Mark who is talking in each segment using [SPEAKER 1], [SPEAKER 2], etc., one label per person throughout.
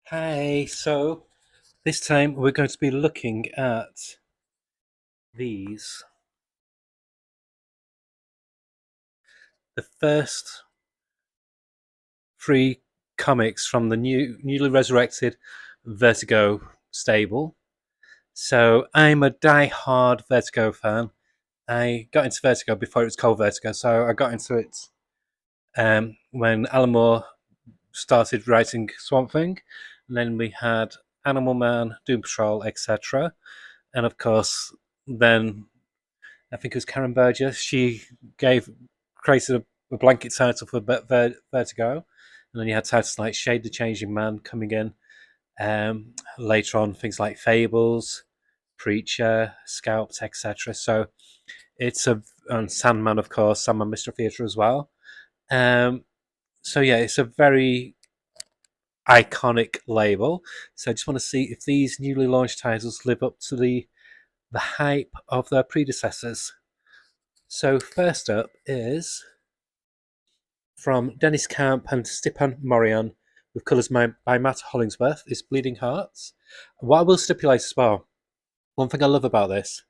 [SPEAKER 1] Hi, so this time we're going to be looking at these. The first three comics from the newly resurrected Vertigo stable. So I'm a die-hard Vertigo fan. I got into Vertigo before it was called Vertigo, so I got into it when Alan Moore started writing Swamp Thing, and then we had Animal Man, Doom Patrol, etc. And of course, then I think it was Karen Burgess. She gave created a blanket title for Vertigo, and then you had titles like Shade the Changing Man coming in. Later on, things like Fables, Preacher, Scalped, etc. So it's a and Sandman, of course, Sandman Mystery Theatre as well. Um, so yeah, it's a very iconic label. So I just want to see if these newly launched titles live up to the hype of their predecessors. So first up is from Dennis Camp and Stipan Morion, with colours by Matt Hollingsworth, is Bleeding Hearts. What I will stipulate as well, one thing I love about this,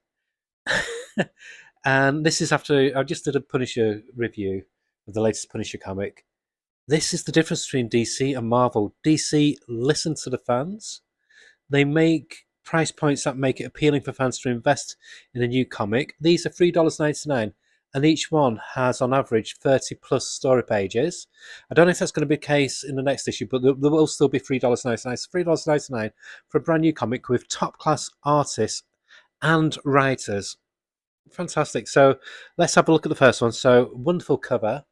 [SPEAKER 1] and this is after I just did a Punisher review of the latest Punisher comic. This is the difference between DC and Marvel. DC listen to the fans. They make price points that make it appealing for fans to invest in a new comic. These are $3.99, and each one has, on average, 30 plus story pages. I don't know if that's going to be the case in the next issue, but there will still be $3.99. It's $3.99 for a brand new comic with top class artists and writers. Fantastic. So let's have a look at the first one. So, wonderful cover.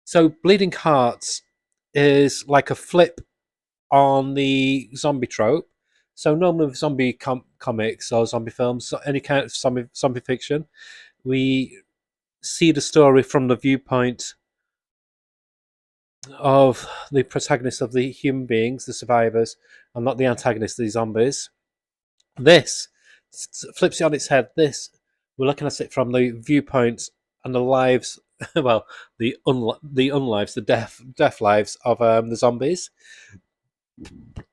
[SPEAKER 1] So, Bleeding Hearts is like a flip on the zombie trope. So normally with zombie comics or zombie films, so any kind of zombie fiction, we see the story from the viewpoint of the protagonists of the human beings, the survivors, and not the antagonists, the zombies. This flips it on its head. This we're looking at it from the viewpoint and the lives, well, the unlives, the death lives of the zombies.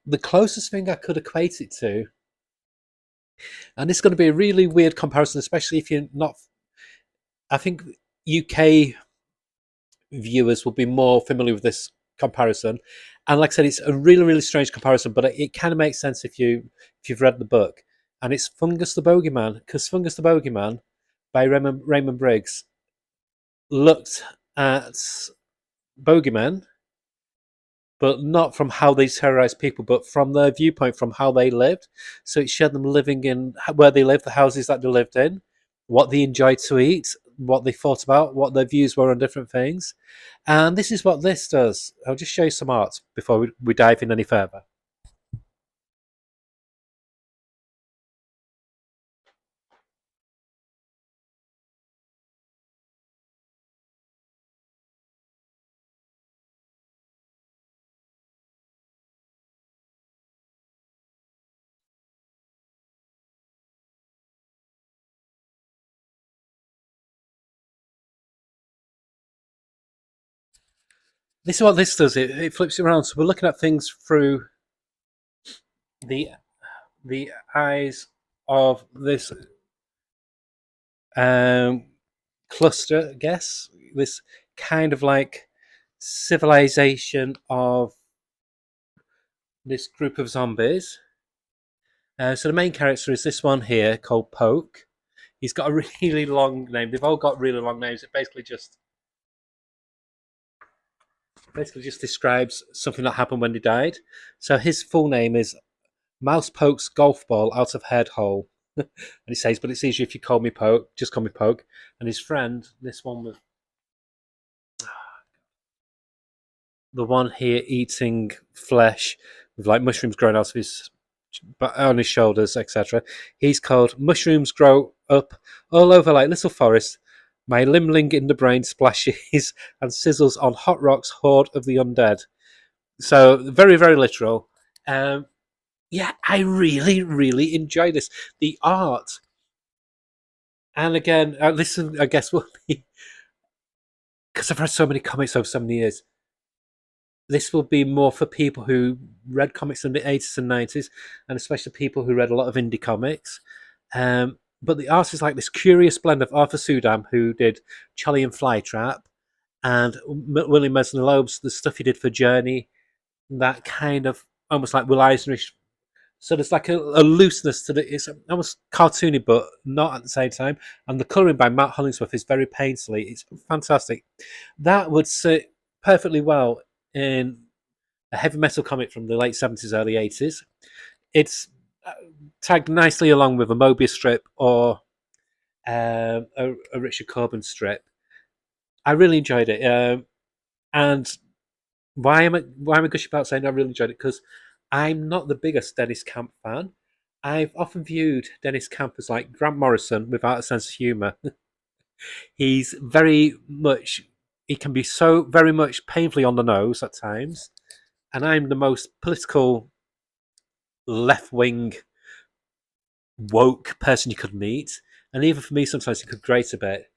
[SPEAKER 1] The closest thing I could equate it to, and it's going to be a really weird comparison, especially if you're not. I think UK viewers will be more familiar with this comparison, and like I said, it's a really strange comparison, but it kind of makes sense if you've read the book. And it's Fungus the Bogeyman, because Fungus the Bogeyman by Raymond Briggs looked at bogeymen, but not from how they terrorized people, but from their viewpoint, from how they lived. So it showed them living in where they lived, the houses that they lived in, what they enjoyed to eat, what they thought about, what their views were on different things. And this is what this does. I'll just show you some art before we dive in any further. This is what this does. It flips it around. So we're looking at things through the the eyes of this um, cluster, I guess. This kind of like civilization of this group of zombies. So the main character is this one here called Poke. He's got a really long name. They've all got really long names. It basically just describes something that happened when they died. So his full name is Mouse Poke's golf ball out of head hole. And he says, but it's easier if you call me Poke. Just call me Poke. And his friend, this one with the one here eating flesh with like mushrooms growing out of his on his shoulders, etc. He's called Mushrooms Grow Up All Over Like Little Forest. My limling in the brain splashes and sizzles on hot rocks, horde of the undead. So very literal. Um, yeah, I really enjoy this. The art, and again, listen, I guess will be because I've read so many comics over so many years. This will be more for people who read comics in the 80s and 90s, and especially people who read a lot of indie comics. But the art is like this curious blend of Arthur Sudam, who did Charlie and Flytrap, and William Mesner-Loeb's the stuff he did for Journey, that kind of almost like Will Eisnerish. So there's like a looseness to it. It's almost cartoony, but not at the same time. And the colouring by Matt Hollingsworth is very painterly. It's fantastic. That would sit perfectly well in a heavy metal comic from the late 70s, early 80s. It's tagged nicely along with a Mobius strip or a Richard Corbin strip. I really enjoyed it. And why am I gushing about saying I really enjoyed it? Because I'm not the biggest Dennis Camp fan. I've often viewed Dennis Camp as like Grant Morrison without a sense of humour. He's very much, he can be so very much painfully on the nose at times. And I'm the most political, left wing, woke person you could meet. And even for me, sometimes he could grate a bit.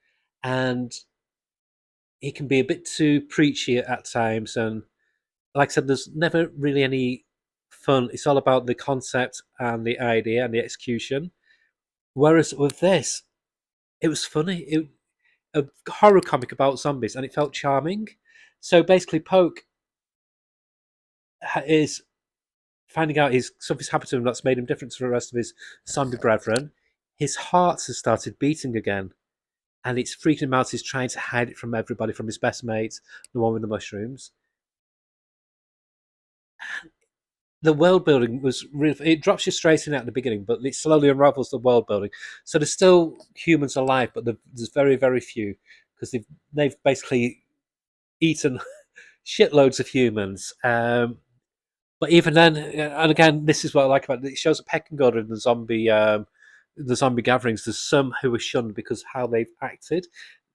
[SPEAKER 1] And he can be a bit too preachy at times. And like I said, there's never really any fun. It's all about the concept and the idea and the execution. Whereas with this, it was funny. A horror comic about zombies, and it felt charming. So basically, Poke is finding out something's happened to him that's made him different to the rest of his zombie brethren. His heart has started beating again, and it's freaking him out. He's trying to hide it from everybody, from his best mate, the one with the mushrooms. The world building was really, it drops you straight in at the beginning, but it slowly unravels the world building. So there's still humans alive, but there's very, very few because they've basically eaten shitloads of humans. But even then, and again, this is what I like about it. It shows a pecking order in the zombie gatherings. There's some who are shunned because of how they've acted.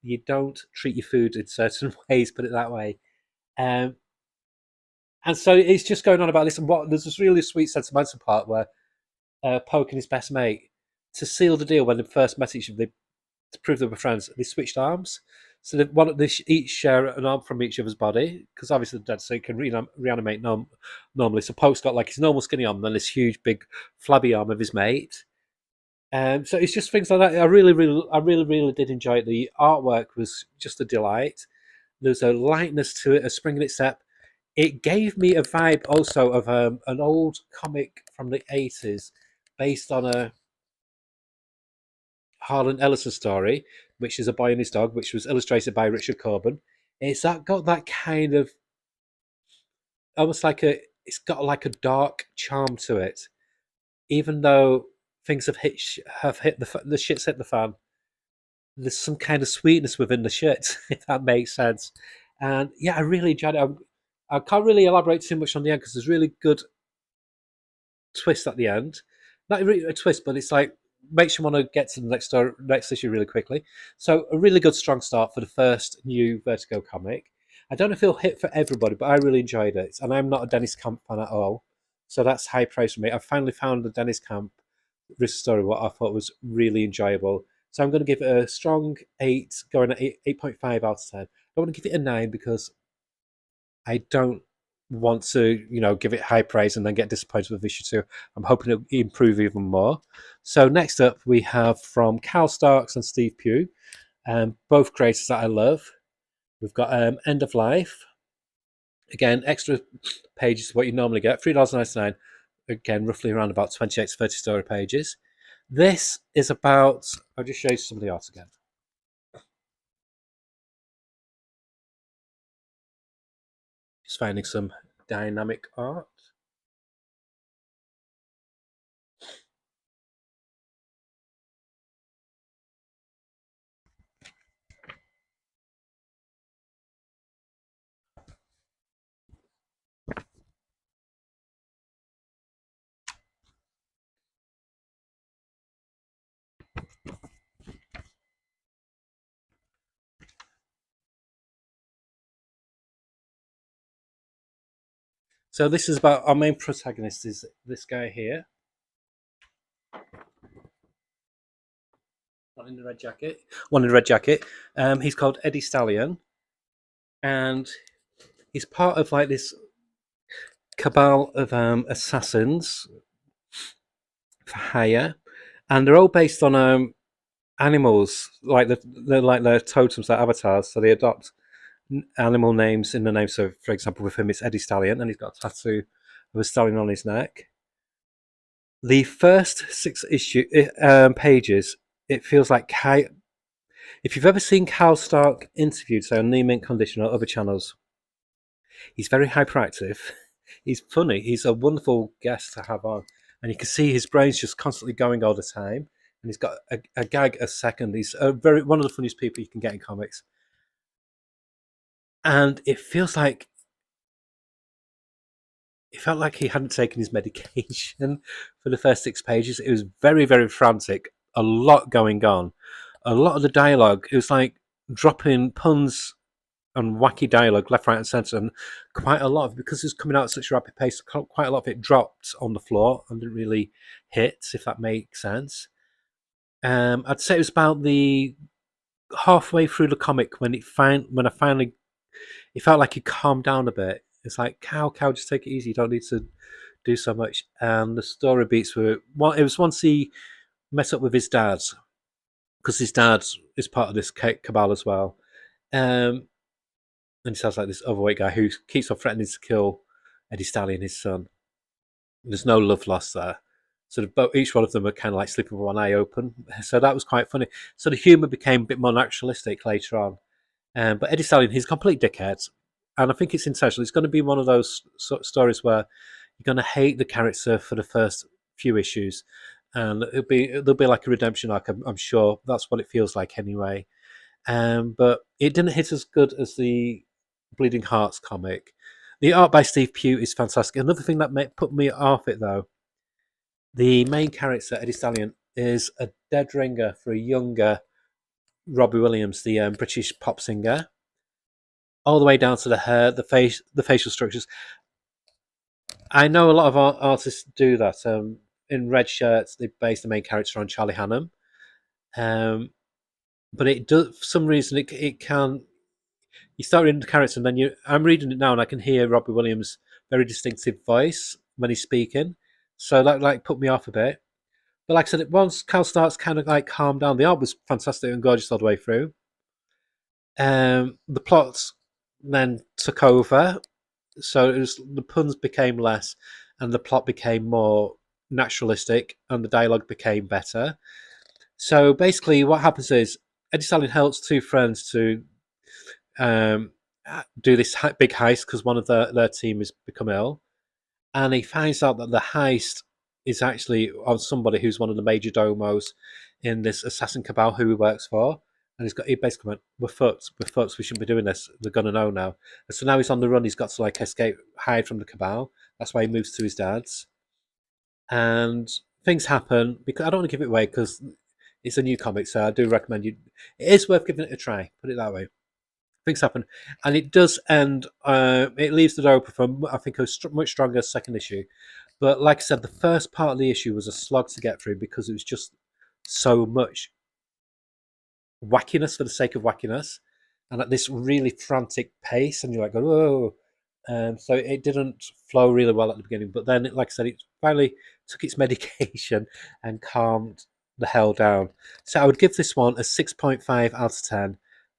[SPEAKER 1] You don't treat your food in certain ways, put it that way. Um, and so it's just going on about this. And there's this really sweet sentimental part where Poke and his best mate, to seal the deal when they first met each other, to prove they were friends, they switched arms. So they each share an arm from each other's body because obviously they're dead, so he can reanimate normally. So Poke's got like his normal skinny arm, and then this huge, big, flabby arm of his mate. So it's just things like that. I really did enjoy it. The artwork was just a delight. There's a lightness to it, a spring in its step. It gave me a vibe also of an old comic from the 80s based on a Harlan Ellison story, which is A Boy and His Dog, which was illustrated by Richard Corbin. Got that kind of almost like it's got like a dark charm to it, even though things have hit the shit's hit the fan. There's some kind of sweetness within the shit, if that makes sense. And yeah, I really enjoyed it. I can't really elaborate too much on the end because there's really good twist at the end. Not really a twist, but it's like makes you want to get to the next issue really quickly. So a really good strong start for the first new Vertigo comic. I don't know if it'll hit for everybody, but I really enjoyed it, and I'm not a Dennis Camp fan at all, so that's high praise for me. I finally found the Dennis Camp this story what I thought was really enjoyable. So I'm going to give it a strong 8, going at 8.5 out of 10. I don't want to give it a 9 because I don't want to, give it high praise and then get disappointed with issue 2. I'm hoping it'll improve even more. So next up, we have from Cal Starks and Steve Pugh, both creators that I love. We've got End of Life. Again, extra pages, what you normally get, $3.99. Again, roughly around about 28 to 30 story pages. This is about, I'll just show you some of the art again. Just finding some dynamic art. So this is about our main protagonist is this guy here. One in the red jacket. He's called Eddie Stallion, and he's part of like this cabal of assassins for hire, and they're all based on animals, like they're like their totems, their avatars. So they adopt animal names in the name. So, for example, with him, it's Eddie Stallion, and he's got a tattoo of a stallion on his neck. The first six pages, it feels like if you've ever seen Cal Stark interviewed, say on Near Mint Condition or other channels, he's very hyperactive. He's funny. He's a wonderful guest to have on, and you can see his brain's just constantly going all the time. And he's got a gag a second. He's one of the funniest people you can get in comics, and it felt like he hadn't taken his medication for the first six pages. It was very, very frantic. A lot going on. A lot of the dialogue, it was like dropping puns and wacky dialogue left, right, and centre, and quite a lot of, because it was coming out at such a rapid pace, quite a lot of it dropped on the floor and didn't really hit, if that makes sense. I'd say it was about the halfway through the comic when I finally, it felt like he calmed down a bit. It's like, cow, just take it easy. You don't need to do so much. And the story beats were, well, it was once he met up with his dad, because his dad is part of this cabal as well. And he sounds like this overweight guy who keeps on threatening to kill Eddie Stallion, his son. There's no love lost there. So each one of them are kind of like sleeping with one eye open. So that was quite funny. So the humour became a bit more naturalistic later on. But Eddie Stallion, he's a complete dickhead. And I think it's intentional. It's going to be one of those stories where you're going to hate the character for the first few issues. And there'll be like a redemption arc, I'm sure. That's what it feels like anyway. But it didn't hit as good as the Bleeding Hearts comic. The art by Steve Pugh is fantastic. Another thing that put me off it, though, the main character, Eddie Stallion, is a dead ringer for a younger Robbie Williams, the British pop singer, all the way down to the hair, the facial structures. I know a lot of artists do that. In Red Shirts, they base the main character on Charlie Hunnam, but it does for some reason it can. You start reading the character, and then I'm reading it now, and I can hear Robbie Williams' very distinctive voice when he's speaking. So that like put me off a bit. But like I said, once Cal starts kind of like calm down, the art was fantastic and gorgeous all the way through. The plot then took over, so the puns became less, and the plot became more naturalistic, and the dialogue became better. So basically, what happens is Eddie Stallion helps two friends to um, do this big heist because one of their team has become ill, and he finds out that the heist is actually on somebody who's one of the major domos in this assassin cabal who he works for. And he basically went, we're fucked, we shouldn't be doing this, they're gonna know now. And so now he's on the run, he's got to like escape, hide from the cabal. That's why he moves to his dad's. And things happen, because I don't want to give it away because it's a new comic, so I do recommend you, it is worth giving it a try, put it that way. Things happen, and it does end. It leaves the door open for, I think, a much stronger second issue. But like I said, the first part of the issue was a slog to get through because it was just so much wackiness for the sake of wackiness, and at this really frantic pace, and you're like, whoa. So it didn't flow really well at the beginning, but then, like I said, it finally took its medication and calmed the hell down. So I would give this one a 6.5 out of 10,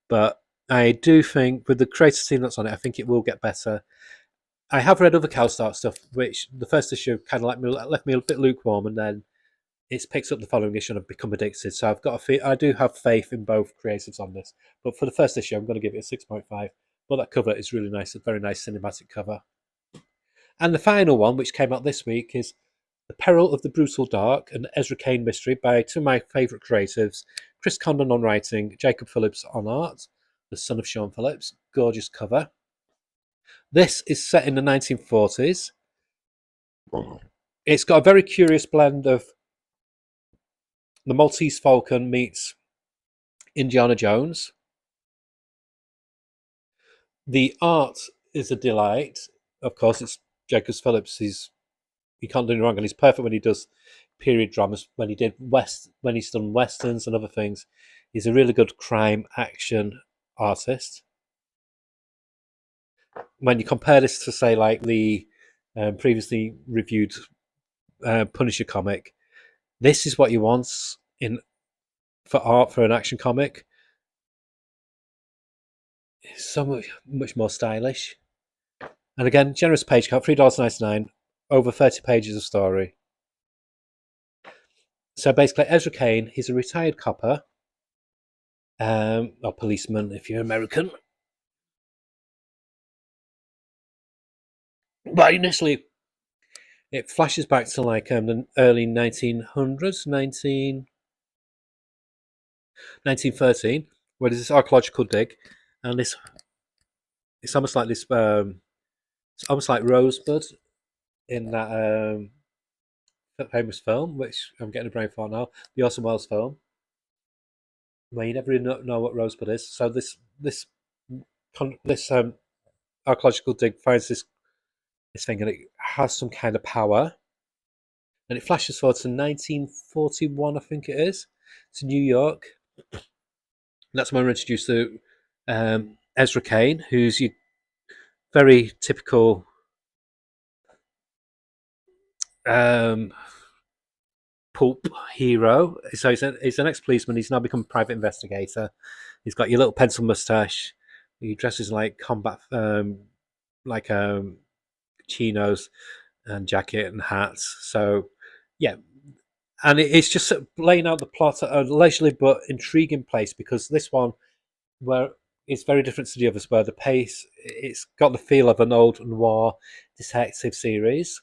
[SPEAKER 1] but I do think with the creative team that's on it, I think it will get better. I have read other CalStart stuff, which the first issue kind of left me a bit lukewarm, and then it's picked up the following issue and I've become addicted. So I do have faith in both creatives on this. But for the first issue, I'm going to give it a 6.5. But that cover is really nice, a very nice cinematic cover. And the final one, which came out this week, is The Peril of the Brutal Dark, an Ezra Kane mystery by two of my favourite creatives, Chris Condon on writing, Jacob Phillips on art, the son of Sean Phillips. Gorgeous cover. This is set in the 1940s. It's got a very curious blend of the Maltese Falcon meets Indiana Jones. The art is a delight. Of course, it's Jacob Phillips. He can't do any wrong, and he's perfect when he does period dramas. When he's done westerns and other things, he's a really good crime action artist. When you compare this to say like the previously reviewed Punisher comic. This is what you want in for art for an action comic. It's so much more stylish. And again, generous page count, $3.99, over 30 pages of story. So basically, Ezra Kane, he's a retired copper, or policeman if you're American. But initially, it flashes back to like the early 1900s, 1913, where there's this archaeological dig, and it's almost like this, it's almost like Rosebud in that famous film, which I'm getting a brain for now, the Orson Welles film, where you never really know what Rosebud is. So this archaeological dig finds this thing, and it has some kind of power, and it flashes forward to 1941, I think it is, to New York. And that's when we're introduced to Ezra Kane, who's your very typical um, pulp hero. So he's an ex-policeman. He's now become a private investigator. He's got your little pencil mustache. He dresses like combat, like chinos and jacket and hats. So, yeah, and it's just sort of laying out the plot at a leisurely but intriguing pace, because this one, where it's very different to the others, where the pace, it's got the feel of an old noir detective series,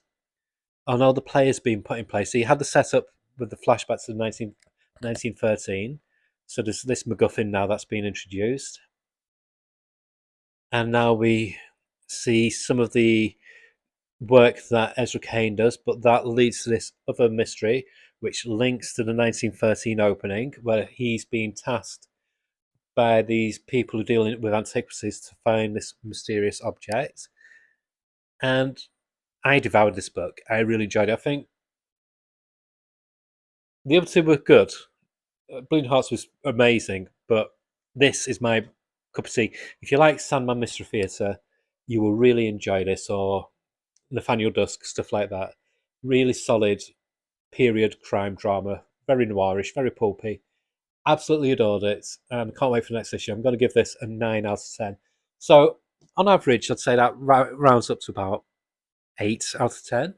[SPEAKER 1] and all the players being put in place. So you had the setup with the flashbacks to 1913. So there's this MacGuffin now that's been introduced. And now we see some of the work that Ezra Kane does, but that leads to this other mystery, which links to the 1913 opening, where he's being tasked by these people who deal with antiquities to find this mysterious object. And I devoured this book. I really enjoyed it. I think the other two were good. Bleeding Hearts was amazing, but this is my cup of tea. If you like Sandman Mystery Theatre, you will really enjoy this, or Nathaniel Dusk, stuff like that. Really solid period crime drama, very noirish, very pulpy. Absolutely adored it, and can't wait for the next issue. I'm going to give this a 9 out of 10. So, on average, I'd say that rounds up to about 8 out of 10.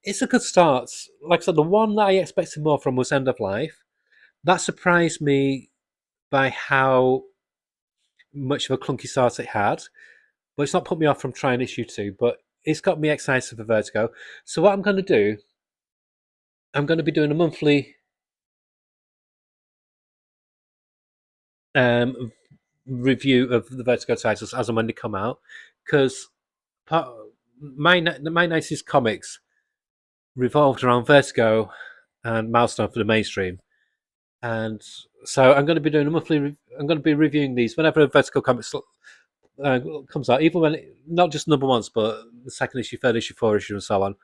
[SPEAKER 1] It's a good start. Like I said, the one that I expected more from was End of Life. That surprised me by how much of a clunky start it had, but it's not put me off from trying issue 2, but it's got me excited for Vertigo. So what I'm going to do, I'm going to be doing a monthly review of the Vertigo titles as and when they come out, because my 90s comics revolved around Vertigo and Milestone for the mainstream. And so I'm going to be doing a monthly. I'm going to be reviewing these whenever a Vertigo comics comes out, even when not just number ones, but the second issue, third issue, fourth issue, and so on.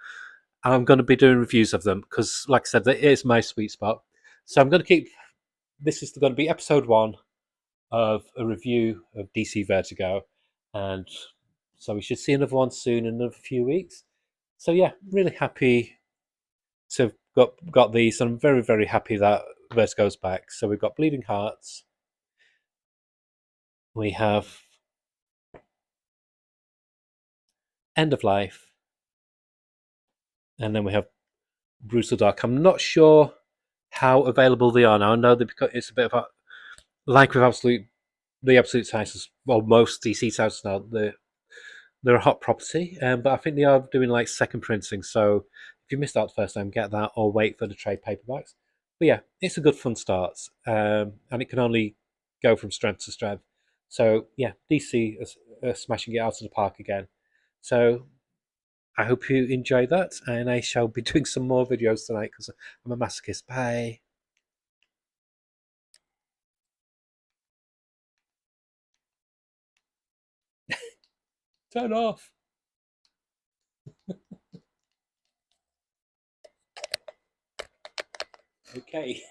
[SPEAKER 1] And I'm going to be doing reviews of them because, like I said, that is my sweet spot. So I'm going to keep. This is going to be episode 1 of a review of DC Vertigo, and so we should see another one soon in another few weeks. So yeah, really happy to have got these. I'm very happy that Vertigo's back. So we've got Bleeding Hearts. We have End of Life, and then we have Brutal Dark. I'm not sure how available they are now. I know it's a bit of a, like with the absolute titles. Well, most DC titles now, they're a hot property, but I think they are doing like second printing. So if you missed out the first time, get that or wait for the trade paperbacks. But yeah, it's a good fun start, and it can only go from strength to strength. So yeah, DC are smashing it out of the park again. So I hope you enjoy that, and I shall be doing some more videos tonight because I'm a masochist. Bye. Turn off. Okay.